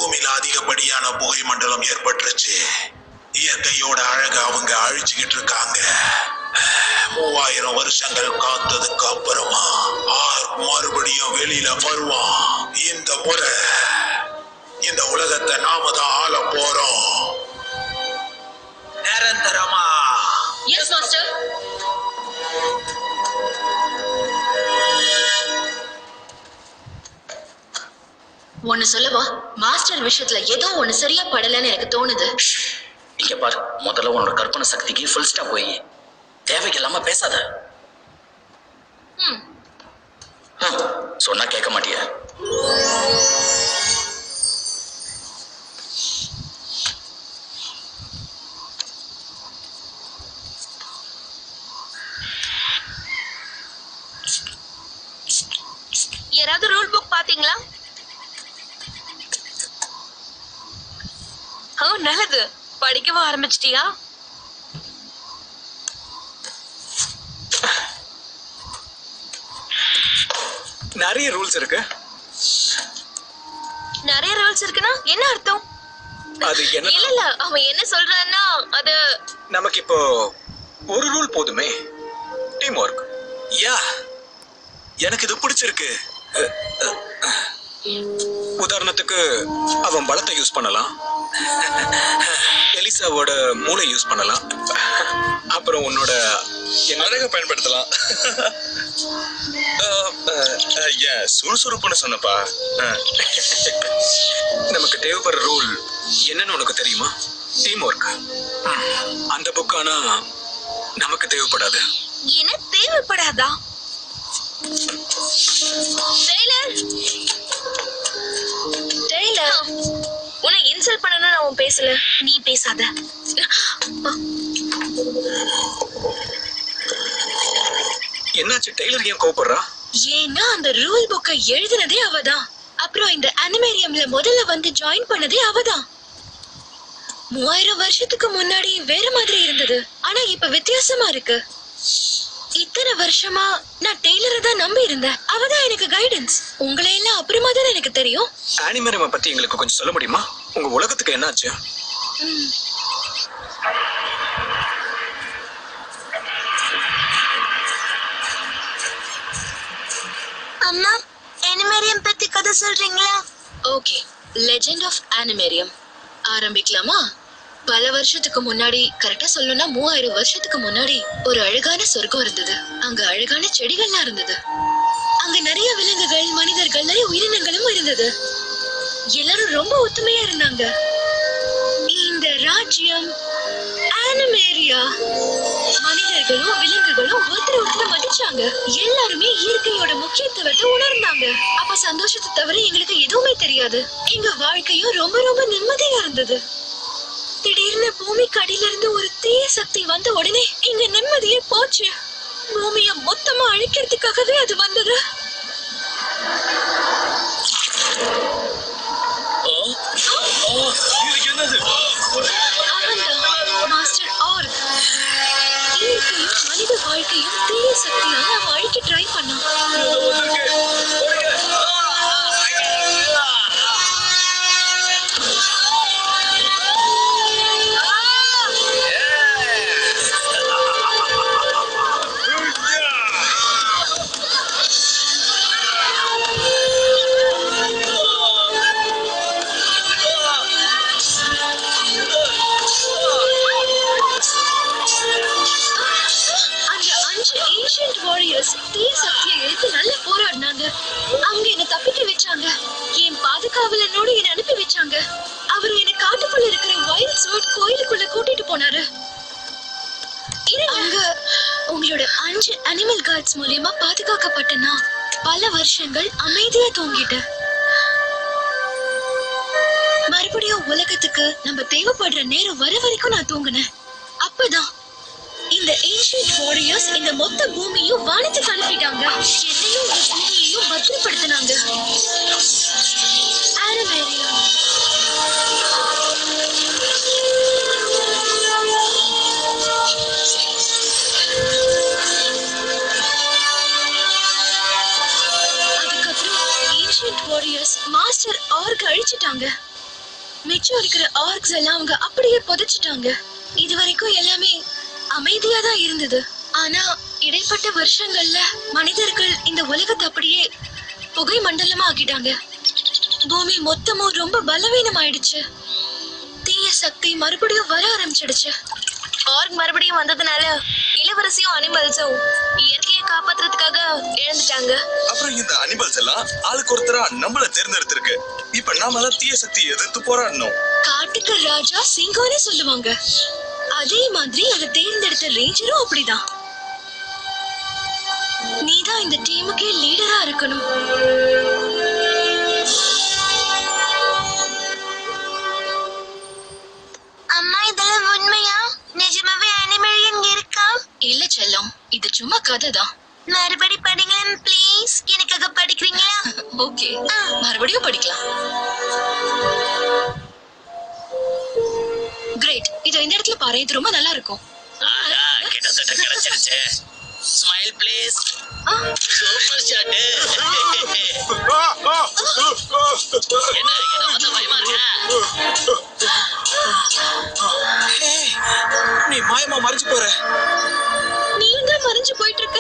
பூமியில அதிகப்படியான புகை மண்டலம் ஏற்பட்டுருச்சு. இயற்கையோட அழக அவங்க அழிச்சுக்கிட்டு இருக்காங்க. 3000 வருஷங்கள் காத்ததுக்கு அப்புறமா மறுபடியும் வெளியில வருவான். இந்த முறை இந்த உலகத்தை நாம தான் ஆள போறோம் நிரந்தரமா. Yes master. ஒன்னு சொல்லவா, மாஸ்டர் விஷயத்துல ஏதோ ஒன்னு சரியா படலன்னு எனக்கு தோணுது. இங்க பாரு, முதல்ல உன்னோட கற்பனை சக்திக்கு ஃபுல் ஸ்டாப் போய் தேவையில்லாம பேசாத. சொன்னா கேட்க மாட்டிய. யாராவது ரூல் புக் பாத்தீங்களா? நல்லது. படிக்கவும் ஆரம்பிச்சிட்டியா? நிறைய ரூல்ஸ் இருக்கு. நிறைய ரூல்ஸ் இருக்குன்னா என்ன அர்த்தம்? அது என்ன? இல்ல அவன் என்ன சொல்றான்னா அது நமக்கு இப்போ ஒரு ரூல் போதுமே, டீம் ஒர்க். யா, எனக்கு இது பிடிச்சிருக்கு. உதாரணத்துக்கு அவன் பலத்தை யூஸ் பண்ணலாம், எலிசாவோட மூளை யூஸ் பண்ணலாம், அப்புறம் உன்னோட அழக பயன்படுத்தலாம். சுறுசுறுப்புன்னு சொன்னப்பா. நமக்கு தேவைப்படுற ரூல் என்னன்னு உனக்கு தெரியுமா? Team work. அந்த புக் ஆனா நமக்கு தேவைப்படாது. என்ன தேவைப்படாதா? டெய்லர், டெய்லர், உன்னை இன்சல்ட் பண்ணனும் நான் பேசல. நீ பேசாத. என்னாச்சு? டெய்லர் ஏன் கோபப்படுறா? ஏன்னா அந்த ரூல் புக்கை எழுதினதே அவதான். அப்புறம் இந்த அனிமேரியம்ல முதல்ல வந்து ஜாயின் பண்ணதே அவதான். 3000 வருஷத்துக்கு முன்னாடி வேற மாதிரி இருந்தது, ஆனா இப்ப வித்தியாசமா இருக்கு. இத்தனை வருஷமா நான் டெய்லரை தான் நம்பி இருந்தேன். அவதான் எனக்கு கைடன்ஸ். உங்களை எல்லாம் அப்புறமா தான் எனக்கு தெரியும். அனிமேரியம் பத்தி எங்களுக்கு கொஞ்சம் சொல்ல முடியுமா? உங்க உலகத்துக்கு என்னாச்சு? அம்மா, அனிமேரியம் பத்தி கதை சொல்றீங்களா? ஓகே, லெஜெண்ட் ஆஃப் அனிமேரியம் ஆரம்பிக்கலாமா? பல வருஷத்துக்கு முன்னாடி, கரெக்டா சொல்லணும்னா 3000 வருஷத்துக்கு முன்னாடி ஒரு அழகான சொர்க்கம் இருந்தது. அங்க அழகான செடிகள்லாம் இருந்தது. அங்க நிறைய விலங்குகள், மனிதர்கள், நிறைய உயிரினங்களும் இருந்தது. எல்லாரும் ரொம்ப ஒத்துமையா இருந்தாங்க. இந்த ராஜ்யம் அனிமேரியா. மனிதர்களும் விலங்குகளும் ஒருத்தர் மதிச்சாங்க. எல்லாருமே இயற்கையோட முக்கியத்துவத்தை உணர்ந்தாங்க. அப்ப சந்தோஷத்தை தவிர எங்களுக்கு எதுவுமே தெரியாது. எங்க வாழ்க்கையும் ரொம்ப ரொம்ப நிம்மதியா இருந்தது. திடீர்னு பூமிக்கு அடியில இருந்து ஒரு தீய சக்தி வந்த உடனே எங்க நிம்மதியே போச்சு. பூமியை மொத்தமா அழிக்கிறதுக்காகவே அது வந்தது. மாஸ்டர் ஆர்க் இயற்கையும் மனித வாழ்க்கையும் தீய சக்தியால அவன் அழிக்க ட்ரை பண்ணான். தீய சக்தியை எடுத்து நல்லா போராடினாங்க. அவங்க என்ன தப்பிக்க வச்சாங்க. என் பாதுகாவலனோடு என்ன அனுப்பி வச்சாங்க. அவரு என்ன காட்டுக்குள்ள இருக்கிற வைல்ட் சோட் கோயிலுக்குள்ள கூட்டிட்டு போனாரு. அங்க உங்களோட 5 அனிமல் கார்ட்ஸ் மூலமா பாதுகாக்கப்பட்டனா பல வருஷங்கள் அமைதியா தூங்கிட்டேன். மறுபடியும் உலகத்துக்கு நம்ம தேவைப்படுற நேரம் வர வரைக்கும் நான் தூங்கினேன். அப்பதான் இந்த ஏன்ஷியன்ட் வாரியர்ஸ் இந்த மொத்த பூமியையும் வானத்துக்கு அனுப்பிட்டாங்க. என்னையும் இந்த பூமியையும் பத்திரப்படுத்தினாங்க. அனிமேரியா. அதுக்கப்புறம் ஏன்ஷியன்ட் வாரியர்ஸ் மாஸ்டர் ஆர்க் அழிச்சிட்டாங்க. மிச்சம் இருக்கிற ஆர்க்ஸ் எல்லாம் அவங்க அப்படியே புதைச்சிட்டாங்க. இது வரைக்கும் எல்லாமே அமைதியா தான் இருந்தது. ஆனா இடைப்பட்ட வருஷங்கள்ல மனிதர்கள் இந்த உலகத்தை அப்படியே புகை மண்டலமா ஆக்கிட்டாங்க. பூமி மொத்தமும் ரொம்ப பலவீனம் ஆயிடுச்சு. தீய சக்தி மறுபடியும் வர ஆரம்பிச்சிடுச்சு. ஆர்க் மறுபடியும் வந்ததுனால இளவரசியும் அனிமல்ஸும் இயற்கையை காப்பாத்துறதுக்காக இழந்துட்டாங்க. அப்புறம் இந்த அனிமல்ஸ் எல்லாம் ஆளுக்கு ஒருத்தரா நம்மள தேர்ந்தெடுத்திருக்கு. இப்ப நாம எல்லாம் தீய சக்தி எதிர்த்து போராடணும். காட்டுக்கு ராஜா சிங்கம்னு சொல்லுவாங்க. அதே மாதிரி அதை தேர்ந்தெடுத்த ரேஞ்சரும் அப்படிதான். நீதான் இந்த டீமுக்கே லீடரா இருக்கணும். அம்மா இதெல்லாம் உண்மையா? நிஜமாவே அனிமேலியன் இருக்கா? இல்ல செல்லம், இது சும்மா கதை தான். மறுபடி படிங்களேன் ப்ளீஸ். எனக்காக படிக்கிறீங்களா? ஓகே, மறுபடியும் படிக்கலாம். கிரேட். இது இந்த இடத்துல பாரு, இது ரொம்ப நல்லா இருக்கும். கிட்டத்தட்ட கிடைச்சிருச்சு. Smile please. Super shot. என்ன என்ன பார்த்தா பயமா இருக்கா? நீ மாயமா மறைஞ்சு போற. நீங்க தான் மறைஞ்சு போயிட்டு இருக்க.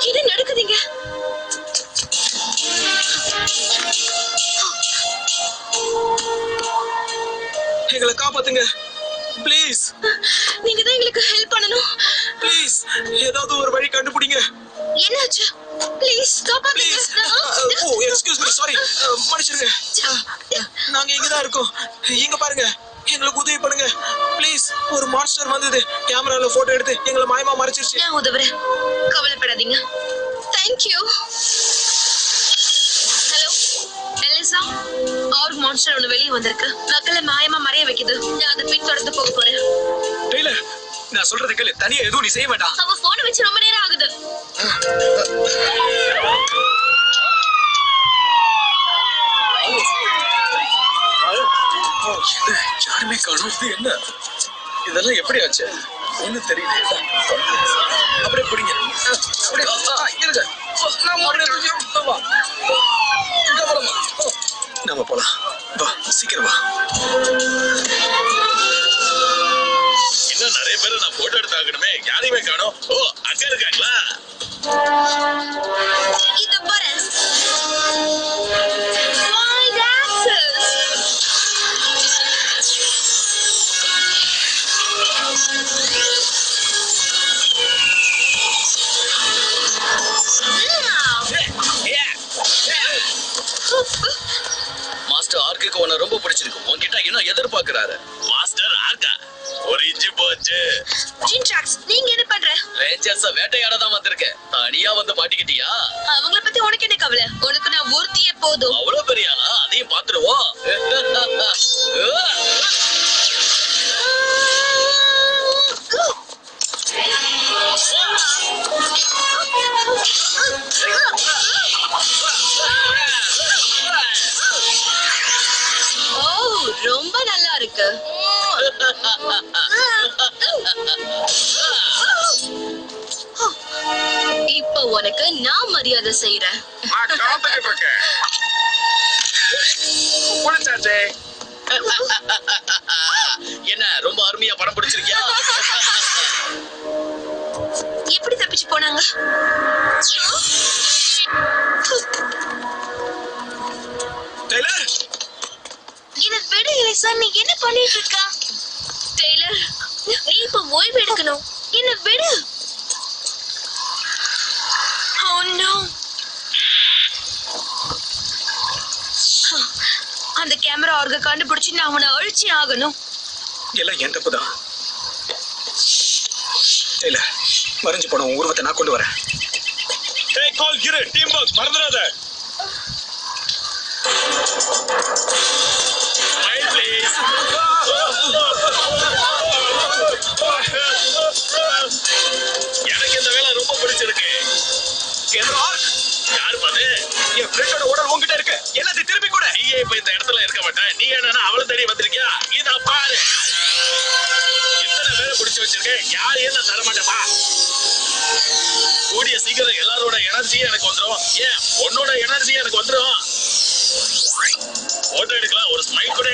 என்ன நடக்குதுங்க? எங்களை காப்பாத்துங்க ப்ளீஸ். நீங்க தான் எங்களுக்கு ஹெல்ப் பண்ணணும். ப்ளீஸ் ஏதாவது ஒரு வழி கண்டுபிடிங்க என்னாச்சு? ப்ளீஸ் காப்பாத்துங்க. Please. Oh excuse me, sorry. மன்னிச்சிடுங்க. நாங்க இங்க தான் இருக்கோம். இங்க பாருங்க, எங்களுக்கு உதவி பண்ணுங்க ப்ளீஸ். ஒரு மான்ஸ்டர் வந்தது, கேமரால போட்டோ எடுத்து எங்களை மாயமா மறைச்சிருச்சு. நான் உதவுறேன், கவலைப்படாதீங்க. Thank you. Hello Eliza, arc monster ஒன்று வெளியே வந்திருக்கு. மக்களை மாயமா மறைய வைக்குது. நான் அதை பின்தொடர்ந்து போக போறேன். டெய்லர், நான் சொல்றது கேளு. தனியா எதுவும் நீ செய்ய வேண்டாம். அவ போனை வச்சு ரொம்ப நேரம் ஆகுது. யாருமே காணும். இது என்ன? இதெல்லாம் எப்படி ஆச்சு? ஒண்ணும் தெரியல. அப்படியே பிடிங்க. அப்படியே இருங்க. நம்ம வா. இங்க போலாமா? நம்ம போலாம். வா, சீக்கிரம் வா. இன்னும் நிறைய பேரை நான் போட்டோ எடுத்து ஆகணுமே. யாரையுமே காணோம். ஓ, அங்க இருக்காங்களா? இது பாரு. Wild axes. மாஸ்டர் ஆர்க்குக்கு உன்னை ரொம்ப பிடிச்சிருக்கு. உன்கிட்ட இன்னும் எதிர்பார்க்கிறாரு. மாஸ்டர் ஆர்க்கா ஒரு இன்ச்சு போச்சு. ஜின்ட்ராக்ஸ், நீங்க என்ன பண்ற? ரேஞ்சர்ஸ வேட்டையாட தான் வந்திருக்கேன். தனியா வந்து மாட்டிக்கிட்டியா? அவங்கள பத்தி உனக்கு என்ன கவலை? உனக்கு நான் ஒருத்தியே போதும். அவ்வளவு பெரிய ஆளா? அதையும் பாத்துருவோம். ஓ, ரொம்ப நல்லா இருக்கு. இப்ப உனக்கு நான் மரியாதை செய்யறேன். என்ன ரொம்ப அருமையா படம் பிடிச்சிருக்கியா? எப்படி தப்பிச்சு போனாங்க? டெய்லர், என்ன விட எலிசா, நீ என்ன பண்ணிட்டு இருக்க? டெய்லர், நீ இப்ப ஓய்வு எடுக்கணும். என்ன விடு. Oh no. அந்த கேமரா ஆர்க கண்டுபிடிச்சு நான் அவனை அழிச்சு ஆகணும். எல்லாம் என் தப்புதான். டெய்லர், மறைஞ்சு போன உன் உருவத்தை நான் கொண்டு வரேன். ஏய் கால் கிரு, டீம் ஒர்க் மறந்துடாத. Smile please. எனக்கு இந்த வேலை ரொம்ப பிடிச்சிருக்கு. யாரு பாரு? என் ஃப்ரெண்டோட உடல் உன்கிட்ட இருக்கு. எல்லாத்தையும் திருப்பி கூட. நீயே இப்ப இந்த இடத்துல இருக்க மாட்டேன். நீ என்னன்னா அவளை தேடி வந்திருக்கியா? இத பாரு, இத்தனை பேரை பிடிச்சு வச்சிருக்கேன். யாரையும் நான் தர மாட்டேப்பா. கூடிய சீக்கிரம் எல்லாரோட எனர்ஜியும் எனக்கு வந்துடும். ஏன் உன்னோட எனர்ஜி எனக்கு வந்துடும். போட்டோ எடுக்கலாம். ஒரு ஸ்மைல் கூட.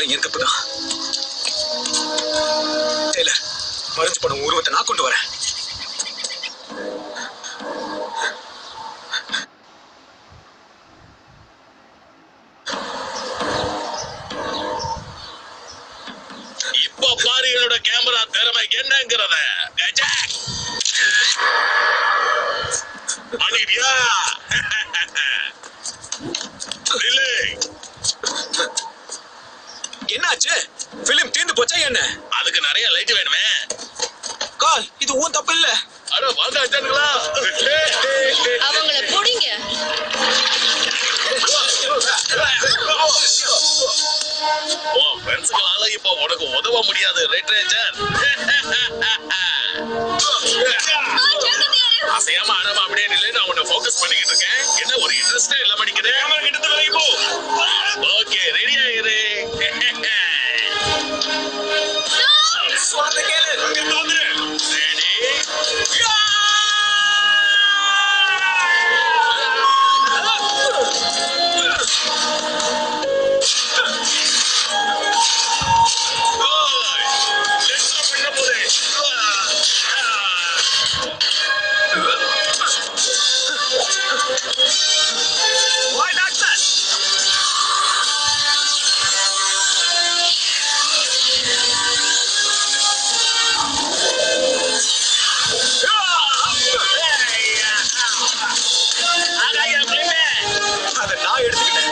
எல்லாம் என் தப்பு தான். டெய்லர், மறைஞ்சு போன உருவத்தை நான் கொண்டு வரேன். இப்ப பாரு என்னோட கேமரா திறமை என்னங்கிறத. கஜாக். அடிடியா. என்னாச்சு? பிலிம் தீர்ந்து போச்சா என்ன? அதுக்கு நிறைய லைட் வேணுமே. கால், இது உன் தப்பு இல்ல. அட வாங்க அவங்கள புடிங்க. ஃப்ரெண்ட்ஸுங்களால இப்போ உனக்கு உதவ முடியாது. லிட்ரேச்சர் அசையாம ஆடாம அப்படியே நில்லு. நான் உன்னை ஃபோக்கஸ் பண்ணிக்கிட்டு இருக்கேன். என்ன ஒரு இன்ட்ரெஸ்டே இல்ல பண்ணிக்கிறேன். கிட்ட வரைக்கும் போ. ஓகே, ரெடி ஆயிரு. சொல்றத கேளு. ரெடி. Why not that? அதை நான் எடுத்துக்கிட்டேன்.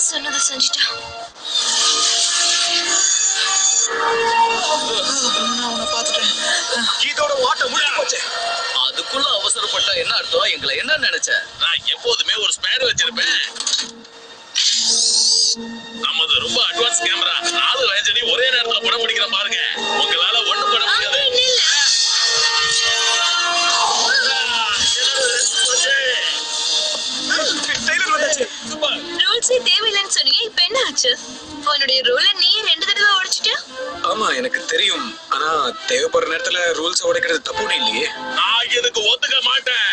சொன்னதை செஞ்சுட்டா. நான் உன்னை பார்த்துட்டேன். இதோட ஓட்டம் முடிஞ்சு போச்சு. அதுக்குள்ள அவசரப்பட்டா என்ன அர்த்தம்? எங்களை என்ன நினைச்ச? நான் எப்போதுமே ஒரு ஸ்பேர் வச்சிருப்பேன். நமது ரொம்ப அட்வான்ஸ் கேமரா. 4 ரேஞ்சடி ஒரே நேரத்துல படம் பிடிக்கிற பாருங்க. உங்களால ஒண்ணும் பண்ண முடியாது. டெய்லர் வந்தாச்சு. ரூல்ஸே தேவையில்லைன்னு சொன்னீங்க. இப்ப என்ன ஆச்சு? உன்னுடைய ரூல நீ 2 தடவை உடைச்சிட்ட. ஆமா, எனக்கு தெரியும். ஆனா தேவைப்படுற நேரத்துல ரூல்ஸ் உடைக்கிறது தப்பு ஒண்ணும் இல்லையே. நான் இதுக்கு ஒத்துக்க மாட்டேன்.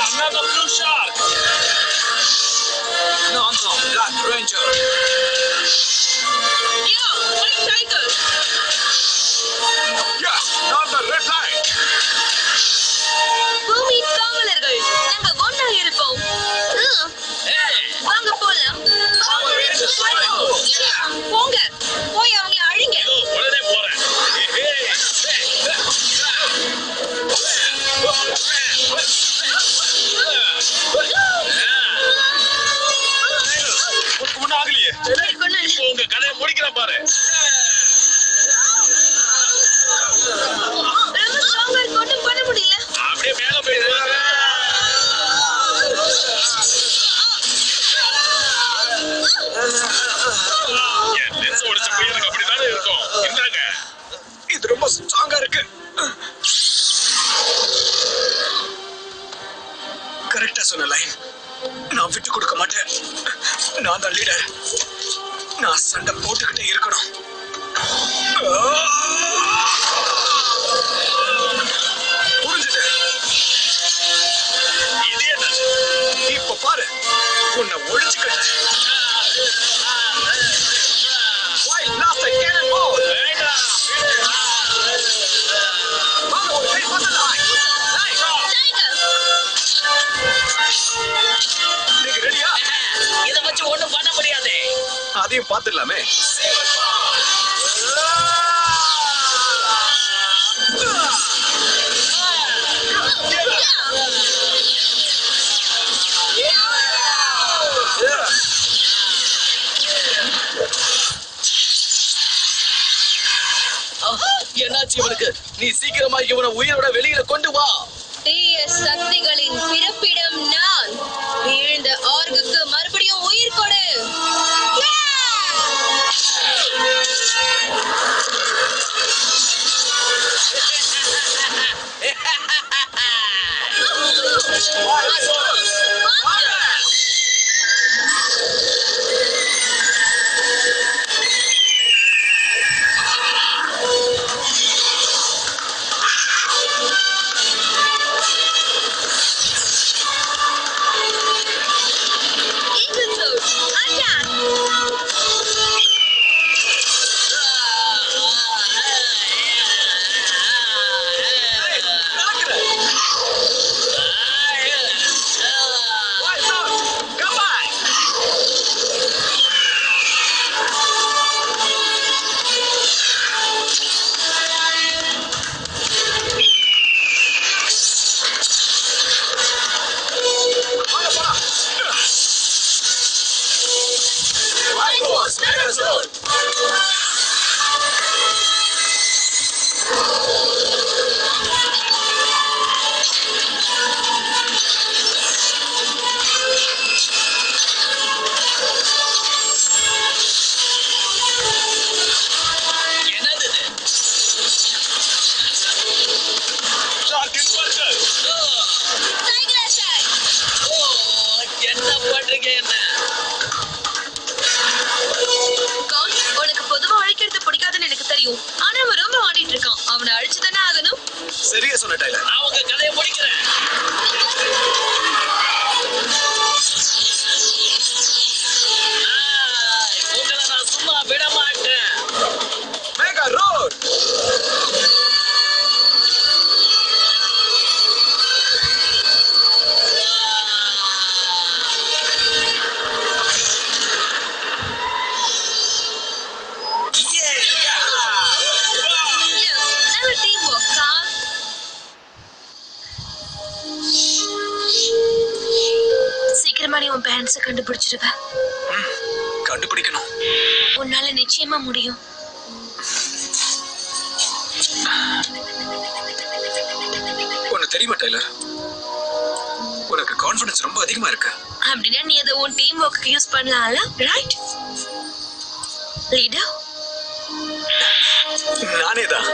Another blue shark. Non-stop Black Ranger. White tiger. Yeah, not the red line. பூமியின் காவலர்கள் நாங்க ஒண்ணா இருப்போம். வாங்க போலாம். போங்க, போய் அவங்கள அழிங்க. இதோ உடனே போறேன். ஒண்ணும் ஆகலையே. இப்போ உங்க கதையை முடிக்கிறேன் பாரு. ரொம்ப ஸ்ட்ராங்கா இருக்கு, ஒண்ணும் பண்ண முடியல. அப்படியே மேல போயிடுவாங்க. என் லென்ஸ் உடைச்சு போய் எனக்கு அப்படித்தானே இருக்கும். இந்தாங்க. இது ரொம்ப ஸ்ட்ராங்கா இருக்கு. கரெக்டா சொன்ன லைன். நான் விட்டு கொடுக்க மாட்டேன். நான் தான் லீடர். நான் சண்டை போட்டுக்கிட்டே இருக்கணும். புரிஞ்சுது. இது என்ன? இப்ப பாரு, உன்னை ஒழிச்சுக்கிட்டேன். Why lost a cannonball? வேண்டாம். வாங்க, ஒரு கை பண்ணலாம். நீங்க ரெடியா? இத வச்சு ஒண்ணும் பண்ண முடியாது. அதையும் பார்த்துடலாமே. என்னாச்சு இவனுக்கு? நீ சீக்கிரமா இவனை உயிரோட வெளியில கொண்டு வா. தீய சக்திகளின் பிறப்பிடம் நான். வீழ்ந்த ஆர்குக்கு மறுபடியும் உயிர் கொடு. என்னது இது? ஓ, என்ன பண்றீங்க என்ன? கவுன், உனக்கு பொதுவா அழிக்கிறது பிடிக்காதுன்னு எனக்கு தெரியும். ஆனா அவன் ரொம்ப ஆடிட்டு இருக்கான். அவனை அழிச்சுதானே ஆகணும். சரியா சொன்ன டைலர். நான் உங்க கதையை முடிக்கிறேன். உங்களை நான் சும்மா விட மாட்டேன். மேகா ரோட். Never teamwork, Carl. சீக்கிரமா நீ உன் பேரண்ட்ஸை கண்டுபிடிச்சிருவ. கண்டுபிடிக்கணும். உன்னால நிச்சயமா முடியும். உனக்கு தெரியுமா டைலர், உனக்கு கான்ஃபிடன்ஸ் ரொம்ப அதிகமா இருக்கு. அப்படின்னா நீ அதை உன் டீம் ஒர்க்கு யூஸ் பண்ணலாம்ல, ரைட்? லீடர், நானே தான்.